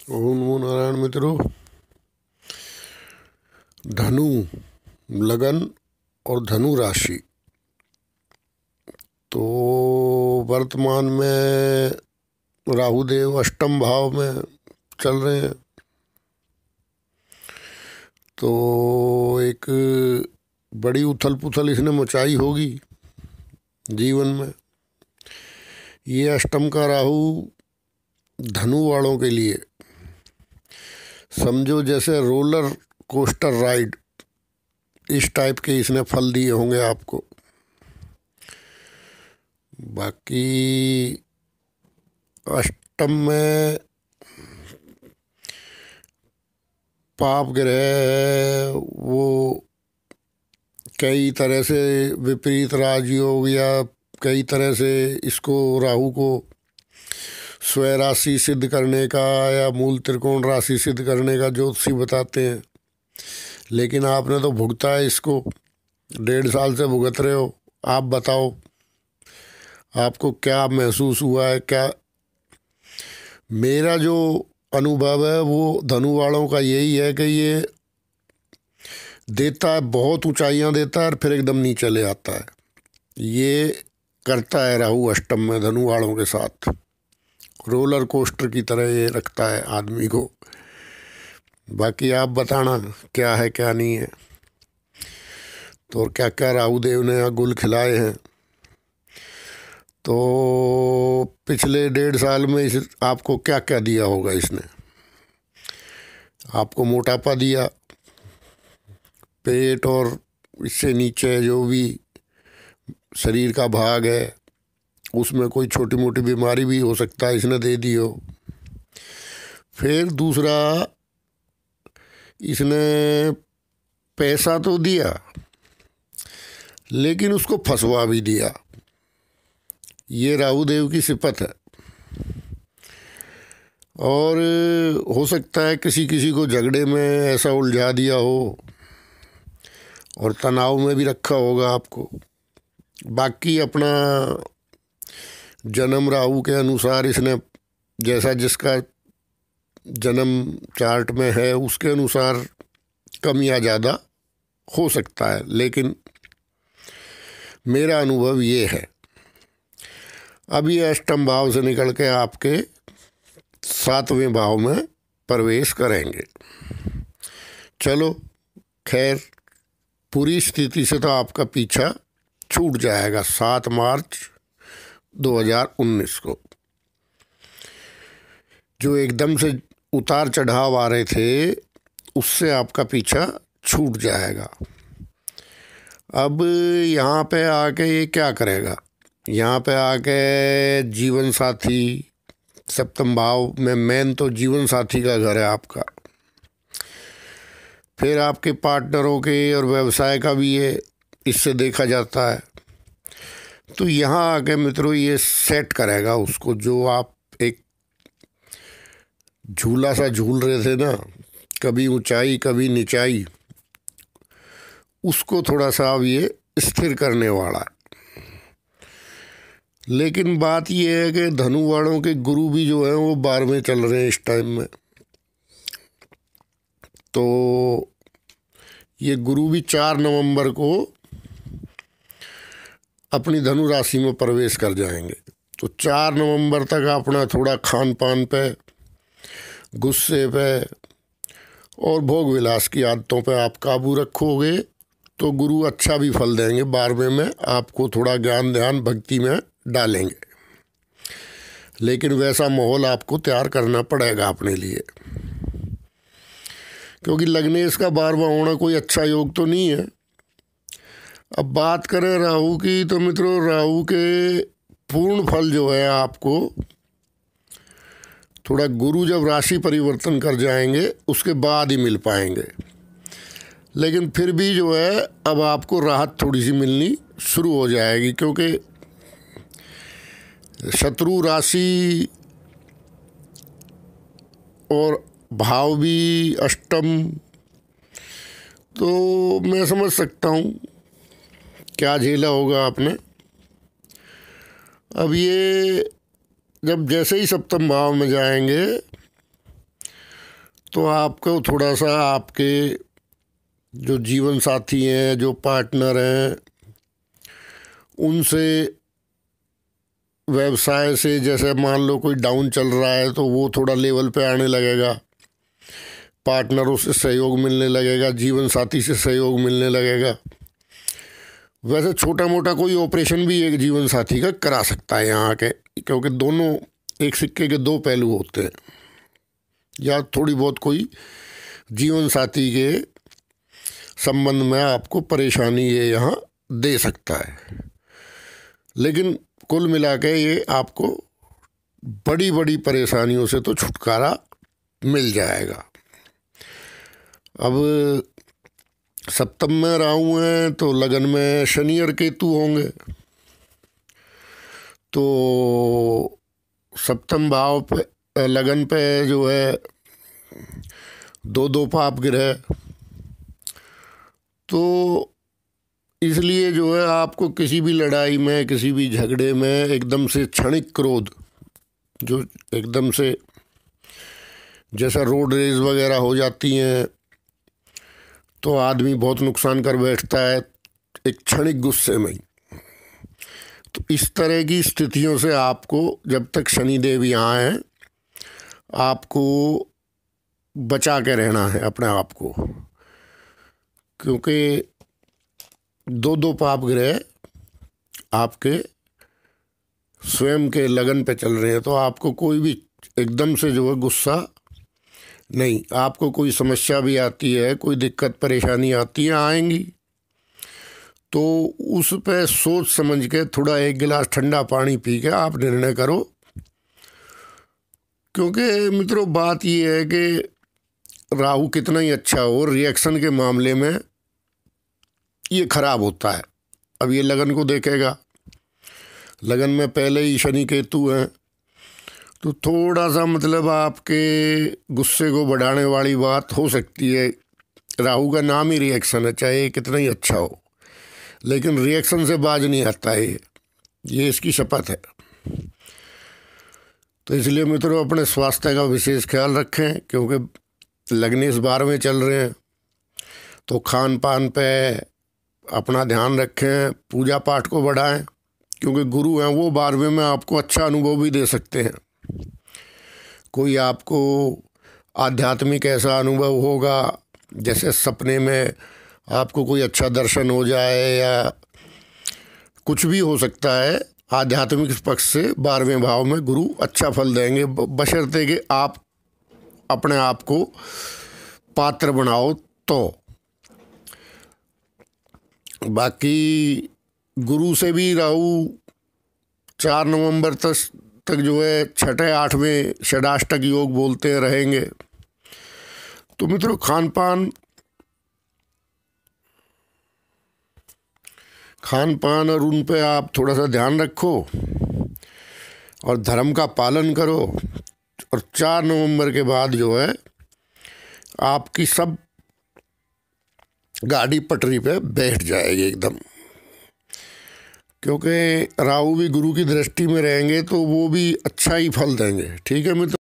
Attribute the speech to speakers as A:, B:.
A: ओम नमो नारायण। मित्रों, धनु लगन और धनु राशि तो वर्तमान में राहु देव अष्टम भाव में चल रहे हैं। तो एक बड़ी उथल पुथल इसने मचाई होगी जीवन में। ये अष्टम का राहु धनु वालों के लिए समझो जैसे रोलर कोस्टर राइड, इस टाइप के इसने फल दिए होंगे आपको। बाकी अष्टम में पाप ग्रह है, वो कई तरह से विपरीत राजयोग या कई तरह से इसको राहु को स्वयं राशि सिद्ध करने का या मूल त्रिकोण राशि सिद्ध करने का ज्योतिषी बताते हैं। लेकिन आपने तो भुगता है इसको, 1.5 साल से भुगत रहे हो। आप बताओ आपको क्या महसूस हुआ है? क्या मेरा जो अनुभव है वो धनु वालों का यही है कि ये देता है, बहुत ऊंचाइयां देता है और फिर एकदम नीचे ले आता है। ये करता है राहु अष्टम में धनु वालों के साथ। रोलर कोस्टर की तरह ये रखता है आदमी को। बाकी आप बताना क्या है क्या नहीं है, तो और क्या क्या राहु देव ने यहाँ गुल खिलाए हैं। तो पिछले 1.5 साल में इस आपको क्या क्या दिया होगा इसने? आपको मोटापा दिया, पेट और इससे नीचे जो भी शरीर का भाग है उसमें कोई छोटी मोटी बीमारी भी हो सकता है, इसने दे दी हो। फिर दूसरा, इसने पैसा तो दिया लेकिन उसको फंसवा भी दिया। ये राहु देव की सिफत है। और हो सकता है किसी किसी को झगड़े में ऐसा उलझा दिया हो और तनाव में भी रखा होगा आपको। बाकी अपना जन्म राहु के अनुसार इसने जैसा जिसका जन्म चार्ट में है उसके अनुसार कम या ज़्यादा हो सकता है, लेकिन मेरा अनुभव ये है। अब ये अष्टम भाव से निकल के आपके 7वें भाव में प्रवेश करेंगे। चलो खैर, पूरी स्थिति से तो आपका पीछा छूट जाएगा 7 मार्च 2019 को। जो एकदम से उतार चढ़ाव आ रहे थे उससे आपका पीछा छूट जाएगा। अब यहाँ पे आके ये क्या करेगा? यहाँ पे आके जीवन साथी, सप्तम भाव में मेन तो जीवन साथी का घर है आपका। फिर आपके पार्टनरों के और व्यवसाय का भी ये इससे देखा जाता है। तो यहाँ आके मित्रों ये सेट करेगा उसको, जो आप एक झूला सा झूल रहे थे ना, कभी ऊंचाई कभी निचाई, उसको थोड़ा सा अब ये स्थिर करने वाला है। लेकिन बात ये है कि धनु वालों के गुरु भी जो है वो 12वें चल रहे हैं इस टाइम में। तो ये गुरु भी 4 नवंबर को अपनी धनु राशि में प्रवेश कर जाएंगे। तो 4 नवंबर तक अपना थोड़ा खान पान पे, गुस्से पे और भोग विलास की आदतों पे आप काबू रखोगे तो गुरु अच्छा भी फल देंगे। 12वें में आपको थोड़ा ज्ञान ध्यान भक्ति में डालेंगे, लेकिन वैसा माहौल आपको तैयार करना पड़ेगा अपने लिए, क्योंकि लग्नेश का 12वां होना कोई अच्छा योग तो नहीं है। अब बात करें राहु की, तो मित्रों राहु के पूर्ण फल जो है आपको थोड़ा गुरु जब राशि परिवर्तन कर जाएंगे उसके बाद ही मिल पाएंगे। लेकिन फिर भी जो है अब आपको राहत थोड़ी सी मिलनी शुरू हो जाएगी, क्योंकि शत्रु राशि और भाव भी अष्टम, तो मैं समझ सकता हूँ क्या झेला होगा आपने। अब ये जब जैसे ही सप्तम भाव में जाएंगे तो आपको थोड़ा सा आपके जो जीवन साथी हैं, जो पार्टनर हैं, उनसे व्यवसाय से, जैसे मान लो कोई डाउन चल रहा है तो वो थोड़ा लेवल पे आने लगेगा, पार्टनरों से सहयोग मिलने लगेगा, जीवन साथी से सहयोग मिलने लगेगा। वैसे छोटा मोटा कोई ऑपरेशन भी एक जीवन साथी का करा सकता है यहाँ के, क्योंकि दोनों एक सिक्के के दो पहलू होते हैं। या थोड़ी बहुत कोई जीवन साथी के संबंध में आपको परेशानी ये यहाँ दे सकता है, लेकिन कुल मिला के ये आपको बड़ी बड़ी परेशानियों से तो छुटकारा मिल जाएगा। अब सप्तम में राहु हैं तो लगन में शनि और केतु होंगे, तो सप्तम भाव पे लगन पे जो है दो दो पाप ग्रह, तो इसलिए जो है आपको किसी भी लड़ाई में, किसी भी झगड़े में एकदम से क्षणिक क्रोध, जो एकदम से जैसा रोड रेस वगैरह हो जाती हैं तो आदमी बहुत नुकसान कर बैठता है एक क्षणिक गुस्से में ही। तो इस तरह की स्थितियों से आपको, जब तक शनिदेव यहाँ हैं, आपको बचा के रहना है अपने आप को, क्योंकि दो दो पाप ग्रह आपके स्वयं के लगन पे चल रहे हैं। तो आपको कोई भी एकदम से जो है गुस्सा नहीं, आपको कोई समस्या भी आती है, कोई दिक्कत परेशानी आती है, आएंगी, तो उस पे सोच समझ के थोड़ा एक गिलास ठंडा पानी पी के आप निर्णय करो। क्योंकि मित्रों बात ये है कि राहु कितना ही अच्छा हो, रिएक्शन के मामले में ये खराब होता है। अब ये लगन को देखेगा, लगन में पहले ही शनि केतु हैं, तो थोड़ा सा मतलब आपके गुस्से को बढ़ाने वाली बात हो सकती है। राहु का नाम ही रिएक्शन है, चाहे कितना ही अच्छा हो, लेकिन रिएक्शन से बाज नहीं आता है, ये इसकी शपथ है। तो इसलिए मित्रों अपने स्वास्थ्य का विशेष ख्याल रखें, क्योंकि लगने इस बार में चल रहे हैं, तो खान पान पे अपना ध्यान रखें, पूजा पाठ को बढ़ाएं, क्योंकि गुरु हैं वो 12वें में आपको अच्छा अनुभव भी दे सकते हैं। कोई आपको आध्यात्मिक ऐसा अनुभव होगा, जैसे सपने में आपको कोई अच्छा दर्शन हो जाए, या कुछ भी हो सकता है। आध्यात्मिक पक्ष से 12वें भाव में गुरु अच्छा फल देंगे, बशर्ते कि आप अपने आप को पात्र बनाओ। तो बाकी गुरु से भी राहु 4 नवंबर तक जो है छठे 8वें षडाष्टक योग बोलते हैं रहेंगे। तो मित्रों खान पान और उन पे आप थोड़ा सा ध्यान रखो और धर्म का पालन करो, और 4 नवंबर के बाद जो है आपकी सब गाड़ी पटरी पे बैठ जाएगी एकदम। क्योंकि राहु भी गुरु की दृष्टि में रहेंगे तो वो भी अच्छा ही फल देंगे। ठीक है मित्र।